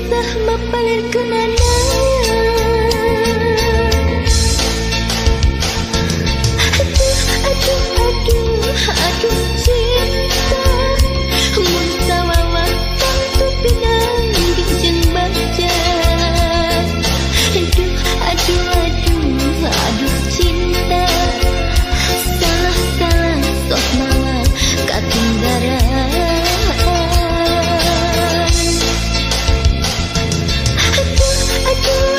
kisah mapalir kenangan. Aduh cinta mun sawawa tu pinang dijen baca. Aduh cinta salah sok mawa katunggaran. Aduh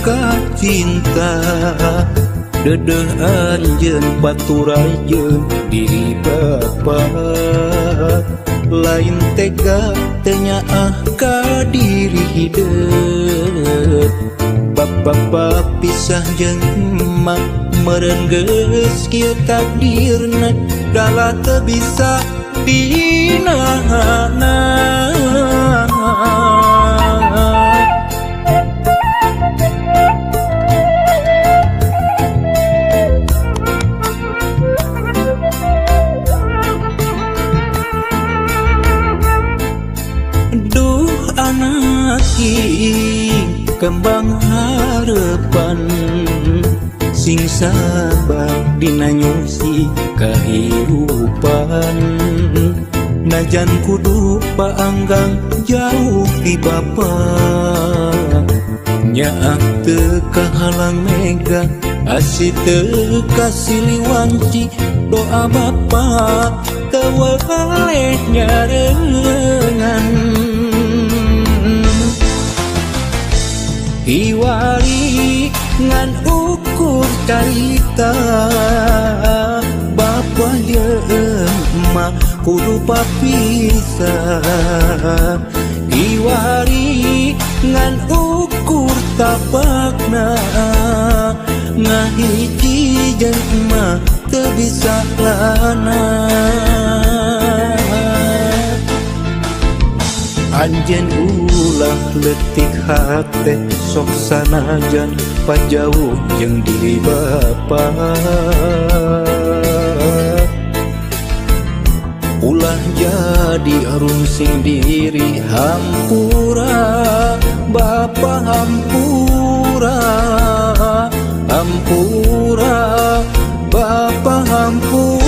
ka cinta dedeh anjeun baturajeun diri bapa lain tega tenyaah ka diri hideuk bapa pisah jeung emak meureun geus kieu takdirna dalah teu bisa dinahanna. Duh anak king kembang harapan sing sabar dina nyusi kahirupan najan kudu paanggang jauh ti bapa nyaak teu kahalang mega asih teu kasiliwanci doa bapa teu waleh nyareungan hiwari ngan ukur carita bapa jeung emak kudu papisah hiwari ngan ukur tapakna ngahiji jeung emak teu bisa lana. Anjeun ulah leutik hate sok sanajan pajauh jeung diri bapa ulah jadi arungsing diri hampura bapa hampura hampura bapa hampura.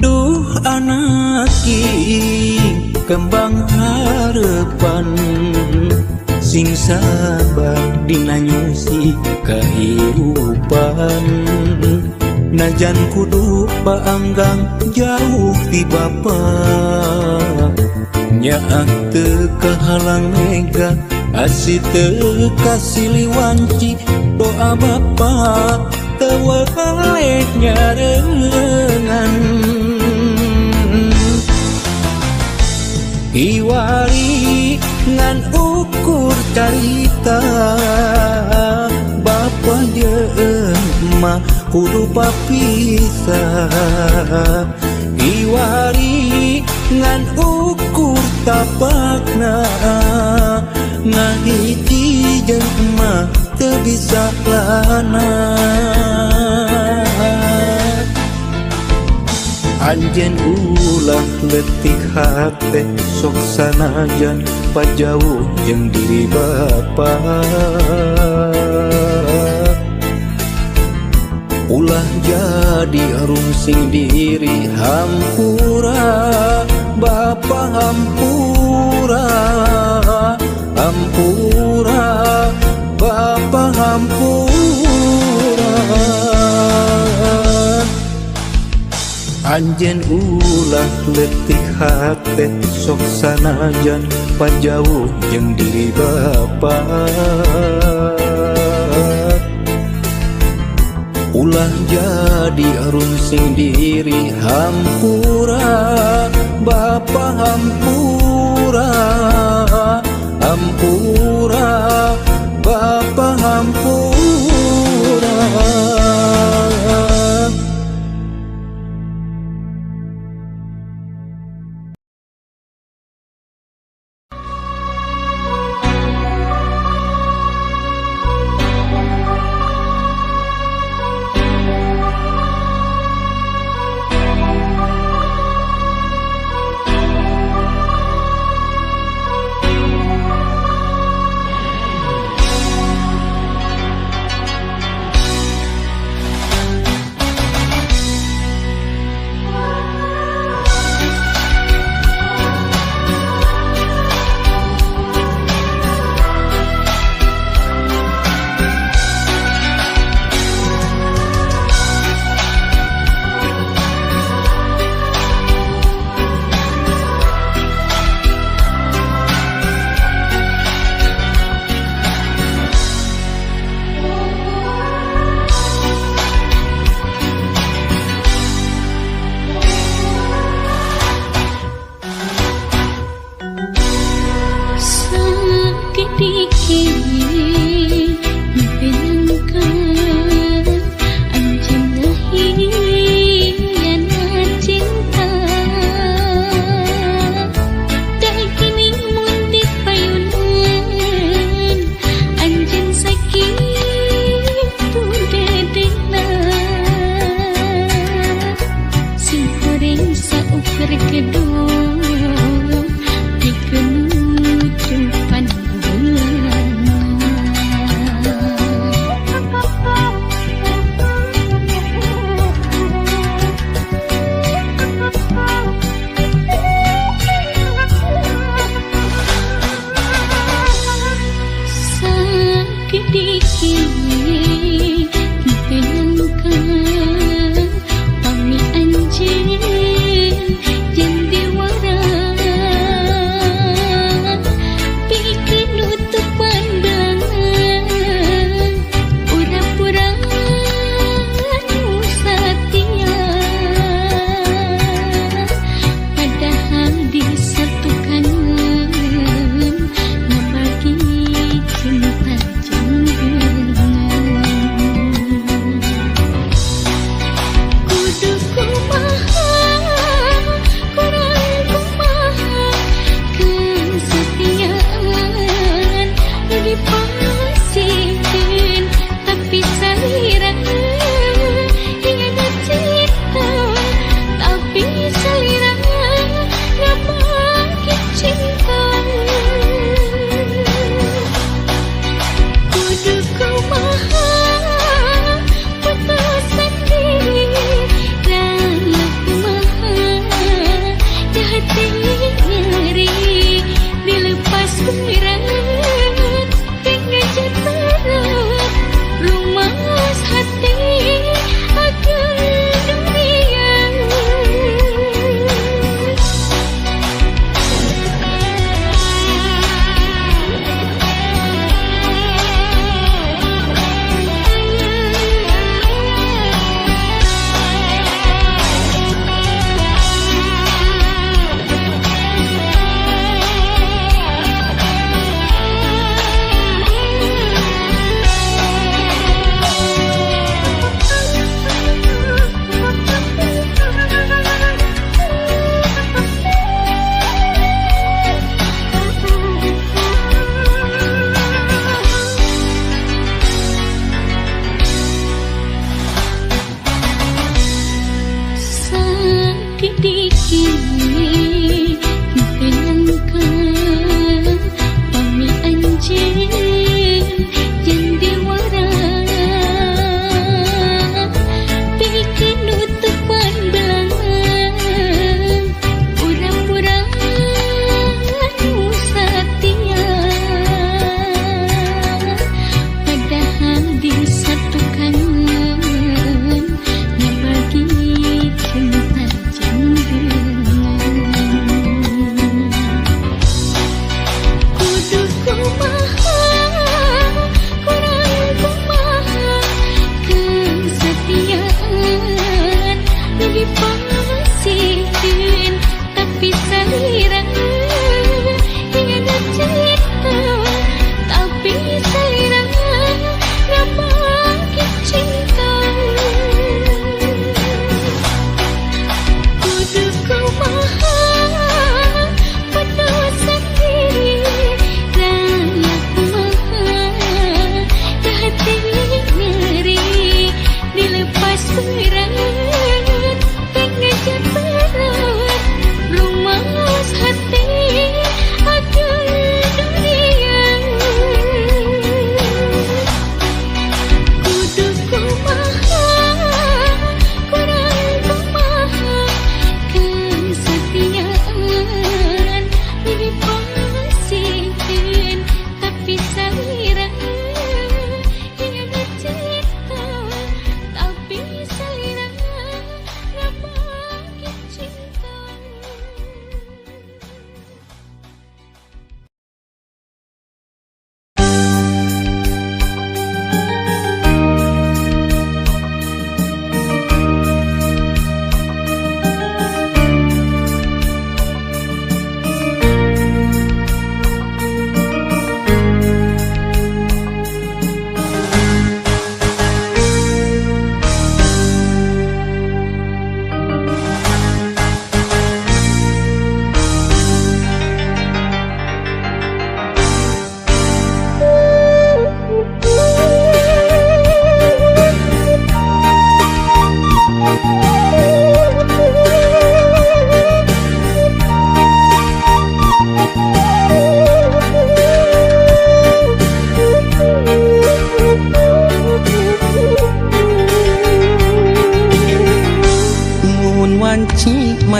Duh anak king kembang harapan sing sabar dina nyusi kahirupan najan kudu paanggang jauh ti bapa nyaak teu kahalang mega asih teu kasiliwanci doa bapa teu waleh nyareungan hiwari ngan ukur carita bapa jeung emak kudu papisah hiwari ngan ukur tapakna ngahiji jeung emak teu bisa lana. Anjeun ulah leutik hate sok sanajan pajauh jeung diri bapa ulah jadi arungsing diri hampura bapa hampura hampura bapa hampura. Anjeun ulah leutik hate sok sanajan pajauh jeung diri bapa ulah jadi arungsing diri hampura bapa hampura hampura bapa hampura.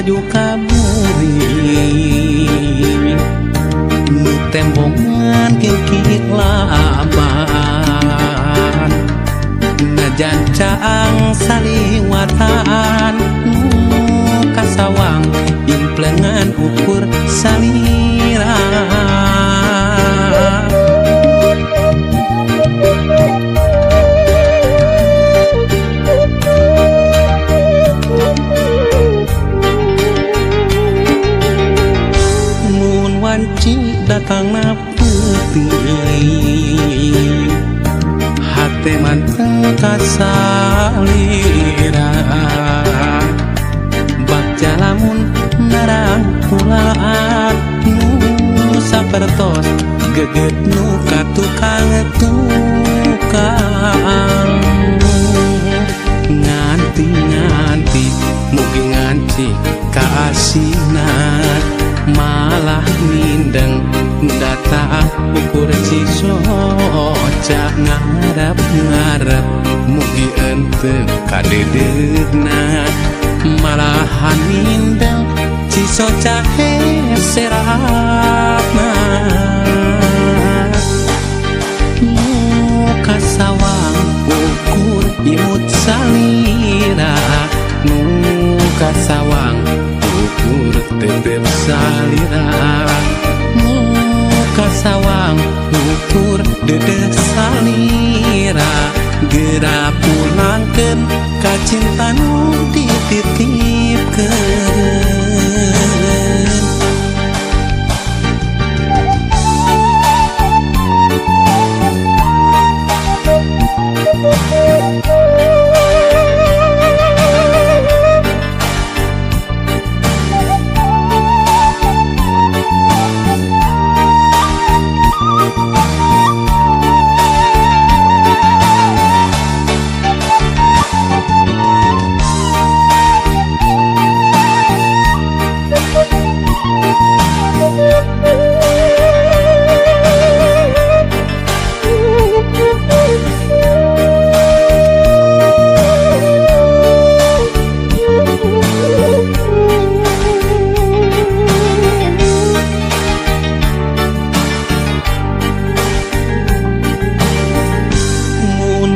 maju kamuri nu tembongan kikik laban caang saliwatan kasawang implengan ukur salira mun wanci datang na putih hate manteng kasalira bak jalamun narang pulaan nu sapertos geget nu katukang nganti mugi nganci kaasina malah mindeng data ukur cisoca ngarep mugi ente kadedegna malahan mindeng cisoca serapna muka sawang ukur imut salira muka sawang ukur tetep salira muka sawang ukur dedek salira gera pulangkeun ka cinta nu dititipkeun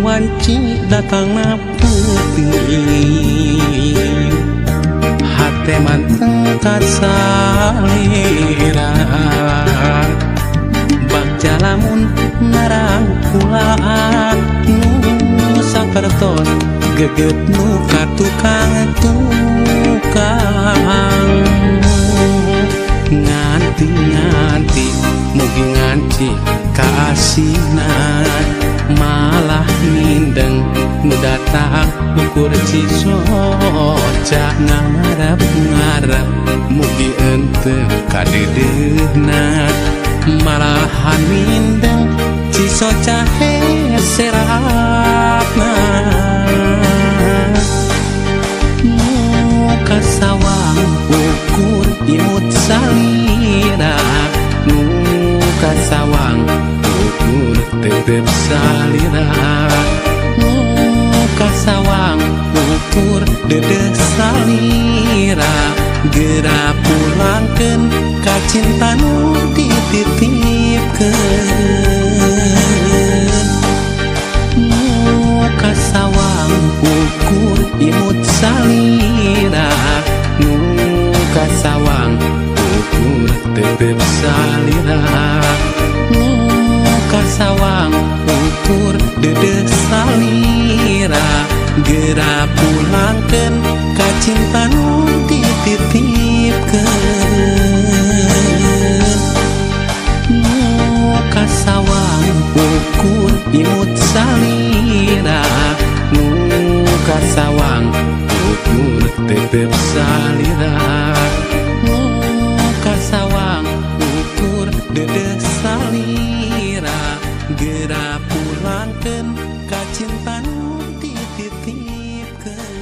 wanci datang na putih hate manteng kasalira bak jalamun narang pulaan nu sapertos geget nu katukang nganti mugi nganci kaasina malah mindeng nu datang ukur cisoca ngarep mugi ente kadedegna malahan mindeng cisoca serapna muka sawang ukur imut salira muka sawang ukur tetep salira muka sawang ukur dedek salira gera pulangkeun ka cinta nu dititipkeun muka sawang ukur imut salira muka sawang ukur tetep salira muka sawang ukur dedek salira gera pulangkeun ka cinta nu dititipkeun muka sawang ukur imut salira muka sawang ukur tetep salira muka sawang ukur dedek salira gera pulangkeun ka cinta nu dititipkeun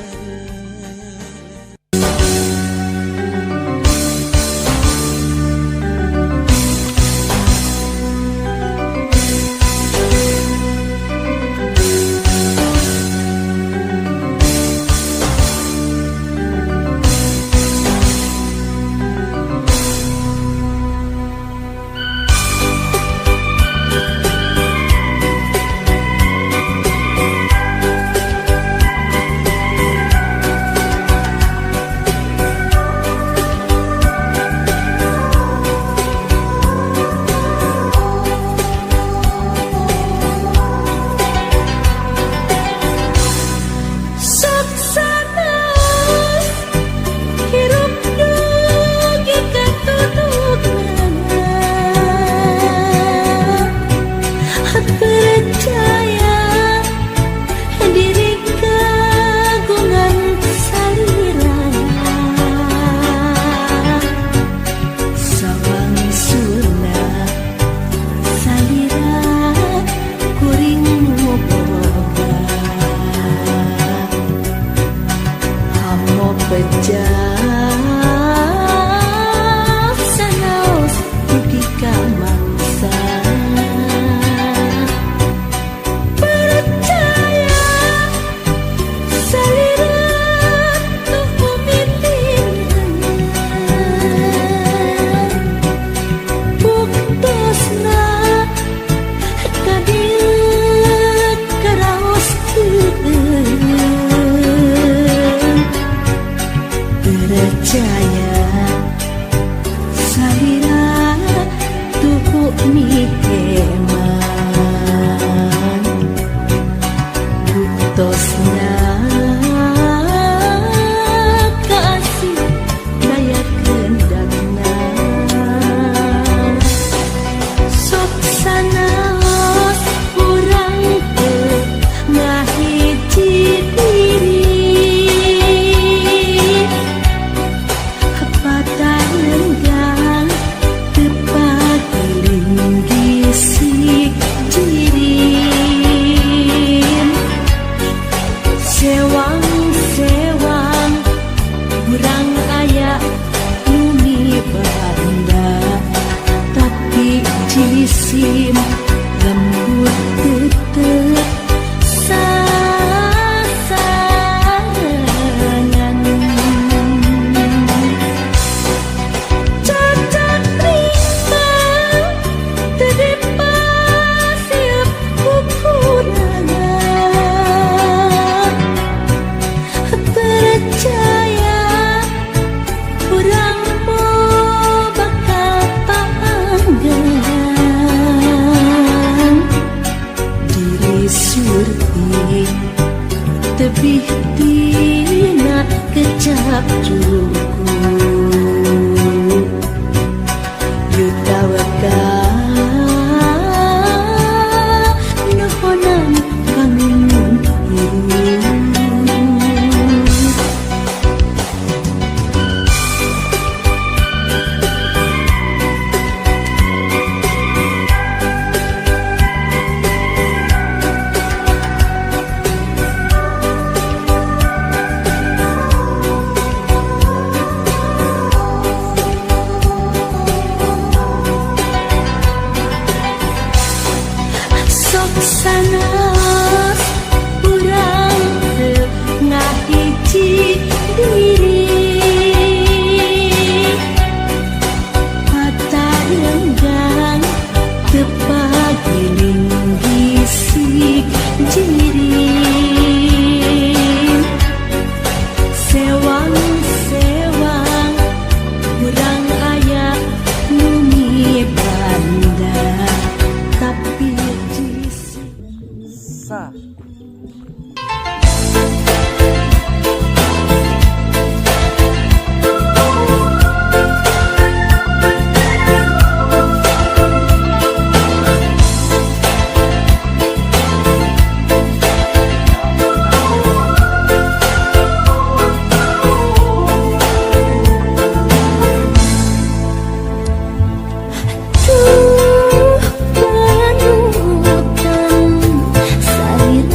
sanas urang teu ngahiji diri mata renggang teu pagiling bisik jiring sewang-sewang urang aya nu mibanda tapi Sa panutan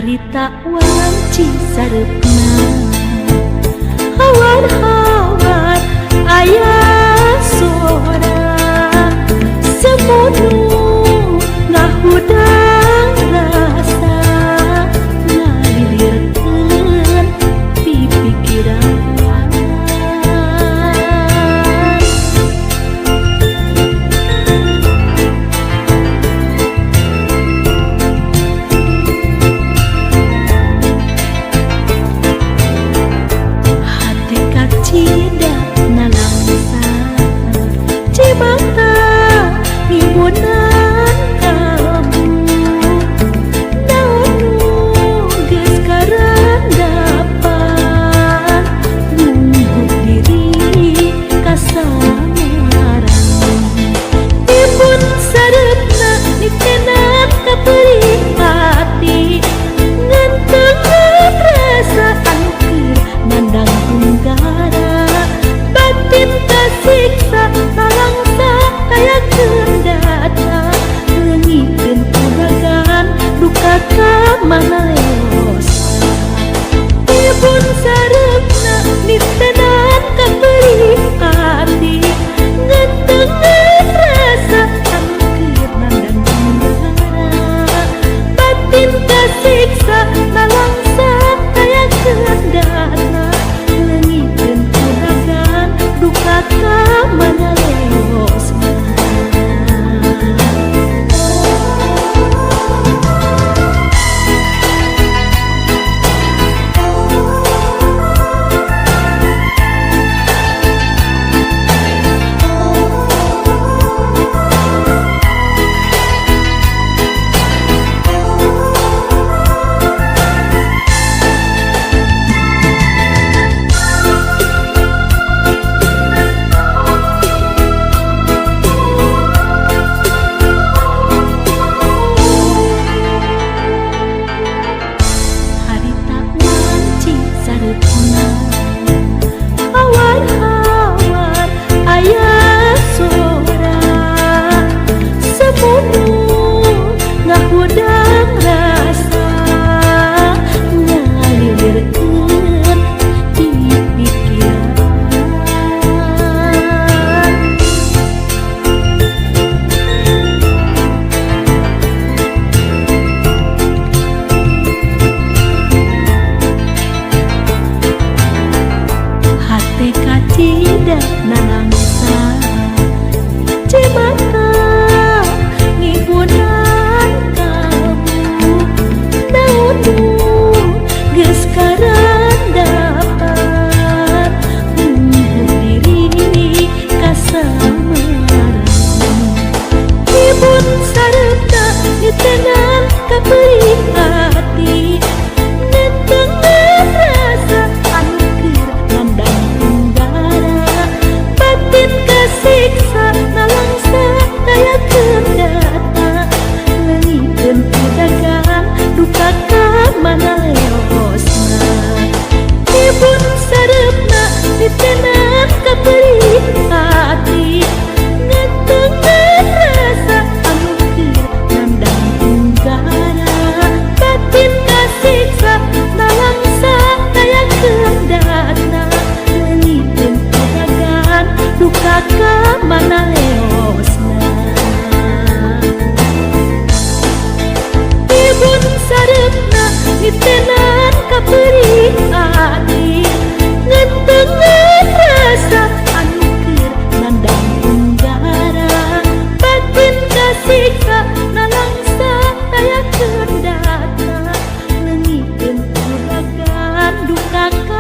harita wanci sarepna hawan-hawan aya sora semudu ngahudang rasa ngalilirkeun pipikiran hati kacida nalangsa cibata ngibunan kamu naonu geus karandapan nunggu diri kasamaran ibun sarepna nitenan kapeuring hati ngantengan perasaan keur nandang tunggara batin kasiksa nalangsa kaya kendata leungikeun kuragan duka ka mana leosa ibun sarepna nitenan kapeuring hati ngantengan perasaan keur nandang tunggara batin kasiksa nalangsa kaya kendata leungikeun kuragan duka ka mana leosna harita wanci sarepna hawan-hawan aya sora semudu ngahudang rasa ngalilirkeun di pikiran hati kacida nalangsa cimata ngibunan kamu naonu geus karandapan nunggu diri kasamaran ibun sarepna nitenan kapeuring hati ngantengan perasaan keur nandang tunggara batin kasiksa nalangsa kaya kendata leungikeun kuragan duka ka mana leosna ibun sarepna nitenan kapeuring hati ngantengan perasaan keur nandang tunggara batin kasiksa nalangsa kaya kendata leungikeun kuragan duka ka mana leosna ibun sarepna nitenan kapeuring hati ngantengan perasaan keur nandang tunggara batin kasiksa nalangsa kaya kendata leungikeun kuragan duka ka